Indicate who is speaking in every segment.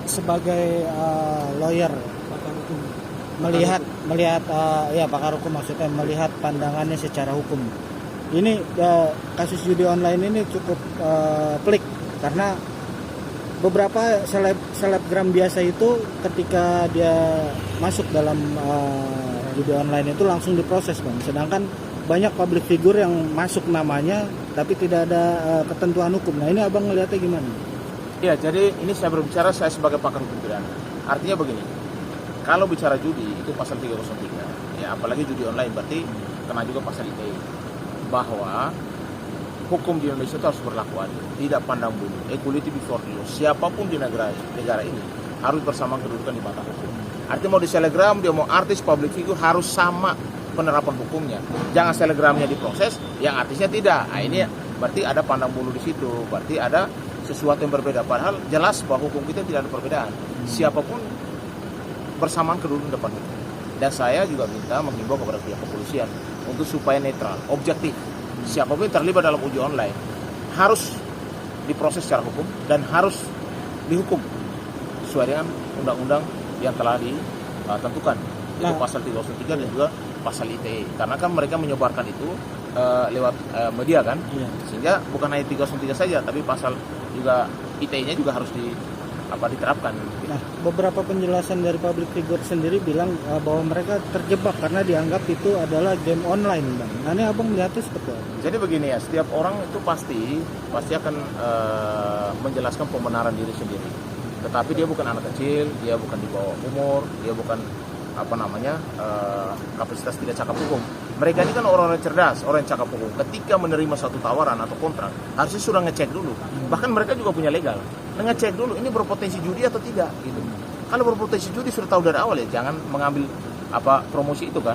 Speaker 1: sebagai lawyer melihat ya pakar hukum maksudnya melihat pandangannya secara hukum. Ini kasus judi online ini cukup pelik karena beberapa selebgram biasa itu ketika dia masuk dalam judi online itu langsung diproses, Bang. Sedangkan banyak public figure yang masuk namanya tapi tidak ada ketentuan hukum. Nah, ini Abang ngelihatnya gimana?
Speaker 2: Ya, jadi ini saya berbicara saya sebagai pakar hukum pidana. Artinya begini, kalau bicara judi itu pasal 303, ya apalagi judi online berarti kena juga pasal ITE, bahwa hukum di Indonesia itu harus berlaku adil, tidak pandang bulu, equality before the law. Siapapun di negara ini harus bersama kedudukan di mata hukum. Artinya mau di selebgram, dia mau artis, public figure harus sama penerapan hukumnya. Jangan selebgramnya diproses, yang artisnya tidak. Nah, ini berarti ada pandang bulu di situ, berarti ada sesuatu yang berbeda. Padahal jelas bahwa hukum kita tidak ada perbedaan. Siapapun bersamaan kedudukan depan hukum. Dan saya juga minta menghimbau kepada pihak kepolisian untuk supaya netral, objektif. Siapapun yang terlibat dalam uji online harus diproses secara hukum dan harus dihukum sesuai dengan undang-undang yang telah ditentukan. Itu pasal 303 dan juga pasal ITE. Karena kan mereka menyebarkan itu lewat media kan, sehingga bukan hanya 303 saja, tapi pasal juga ITE-nya juga harus diterapkan.
Speaker 1: Nah, beberapa penjelasan dari public figure sendiri bilang bahwa mereka terjebak karena dianggap itu adalah game online, Bang. Nah, ini Abang melihatnya seperti apa?
Speaker 2: Jadi begini ya, setiap orang itu pasti akan menjelaskan pembenaran diri sendiri. Tetapi dia bukan anak kecil, dia bukan di bawah umur, dia bukan kapasitas tidak cakap hukum. Mereka ini kan orang-orang cerdas, orang yang cakap hukum. Ketika menerima satu tawaran atau kontrak, harusnya sudah ngecek dulu. Bahkan mereka juga punya legal. Ngecek dulu ini berpotensi judi atau tidak gitu. Kalau berpotensi judi sudah tahu dari awal ya, jangan mengambil promosi itu kan.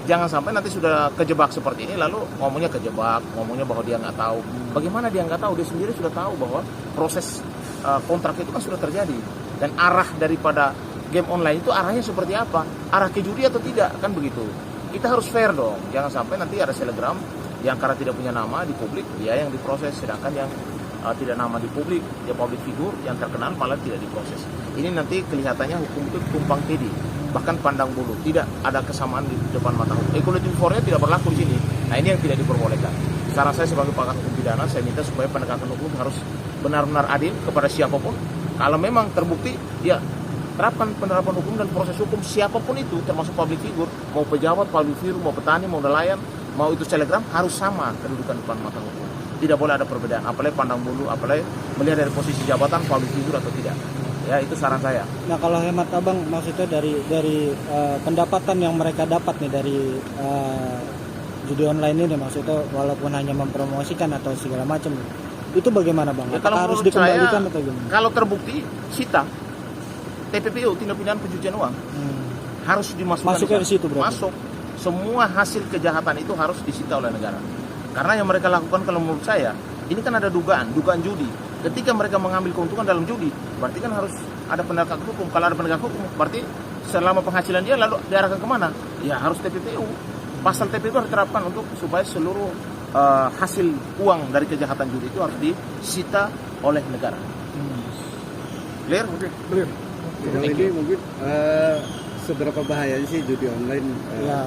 Speaker 2: Jangan sampai nanti sudah kejebak seperti ini lalu ngomongnya kejebak, ngomongnya bahwa dia nggak tahu. Bagaimana dia nggak tahu? Dia sendiri sudah tahu bahwa proses kontrak itu kan sudah terjadi. Dan arah daripada game online itu arahnya seperti apa? Arah ke judi atau tidak? Kan begitu. Kita harus fair dong. Jangan sampai nanti ada selebgram yang karena tidak punya nama di publik, dia yang diproses. Sedangkan yang tidak nama di publik, dia public figure yang terkenal malah tidak diproses. Ini nanti kelihatannya hukum itu tumpang tindih, bahkan pandang bulu, tidak ada kesamaan di depan mata hukum. Equality before law tidak berlaku di sini. Nah, ini yang tidak diperbolehkan. Saran saya sebagai pakar hukum pidana, saya minta supaya penegakan hukum harus benar-benar adil kepada siapapun. Kalau memang terbukti, ya terapkan penerapan hukum dan proses hukum siapapun itu, termasuk public figure, mau pejabat, public figure, mau petani, mau nelayan, mau itu selebgram, harus sama kedudukan depan mata hukum. Tidak boleh ada perbedaan, apalagi pandang bulu, apalagi melihat dari posisi jabatan, public figure atau tidak. Ya, itu saran saya.
Speaker 1: Nah, kalau hemat Abang, maksudnya dari pendapatan yang mereka dapat nih dari judi online ini, maksudnya walaupun hanya mempromosikan atau segala macam, itu bagaimana, Bang?
Speaker 2: Ya, kalau
Speaker 1: harus dikembalikan atau gimana?
Speaker 2: Kalau terbukti, sita. TPPU, tindak pidana pencucian uang, harus dimasukkan
Speaker 1: di situ berarti?
Speaker 2: Masuk. Semua hasil kejahatan itu harus disita oleh negara. Karena yang mereka lakukan kalau menurut saya, ini kan ada dugaan judi. Ketika mereka mengambil keuntungan dalam judi, berarti kan harus ada penegakan hukum. Kalau ada penegakan hukum, berarti selama penghasilan dia lalu diarahkan kemana? Ya harus TPPU. Pasal TPPU harus diterapkan untuk supaya seluruh hasil uang dari kejahatan judi itu harus disita oleh negara. Clear?
Speaker 3: Oke, clear. Ini mungkin seberapa bahaya sih judi online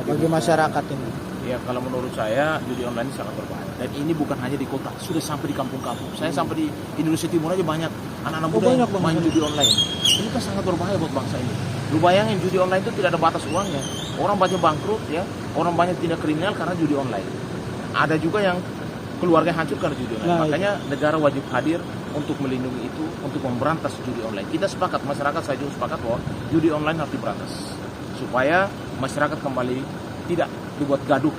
Speaker 1: bagi masyarakat ini?
Speaker 2: Ya, kalau menurut saya judi online ini sangat berbahaya. Dan ini bukan hanya di kota, sudah sampai di kampung-kampung. Saya sampai di Indonesia Timur aja banyak anak-anak muda yang main judi online. Ini kan sangat berbahaya buat bangsa ini. Lu bayangin judi online itu tidak ada batas uangnya. Orang banyak bangkrut ya, orang banyak tindak kriminal karena judi online. Ada juga yang keluarga hancur karena judi online. Makanya negara wajib hadir untuk melindungi itu, untuk memberantas judi online. Kita sepakat, masyarakat saya juga sepakat bahwa judi online harus diberantas supaya masyarakat kembali tidak dibuat gaduh.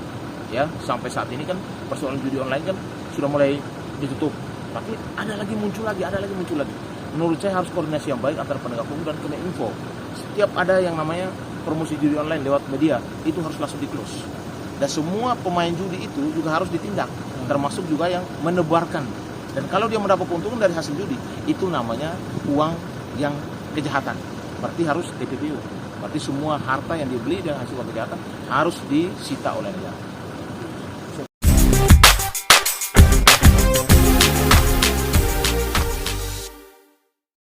Speaker 2: Ya, sampai saat ini kan persoalan judi online kan sudah mulai ditutup. Tapi ada lagi muncul lagi. Menurut saya harus koordinasi yang baik antara penegak hukum dan Kemeninfo. Setiap ada yang namanya promosi judi online lewat media, itu harus langsung di-close. Dan semua pemain judi itu juga harus ditindak, termasuk juga yang menebarkan. Dan kalau dia mendapat keuntungan dari hasil judi, itu namanya uang yang kejahatan. Berarti harus TPPU. Berarti semua harta yang dibeli dengan hasil uang kejahatan harus disita oleh negara.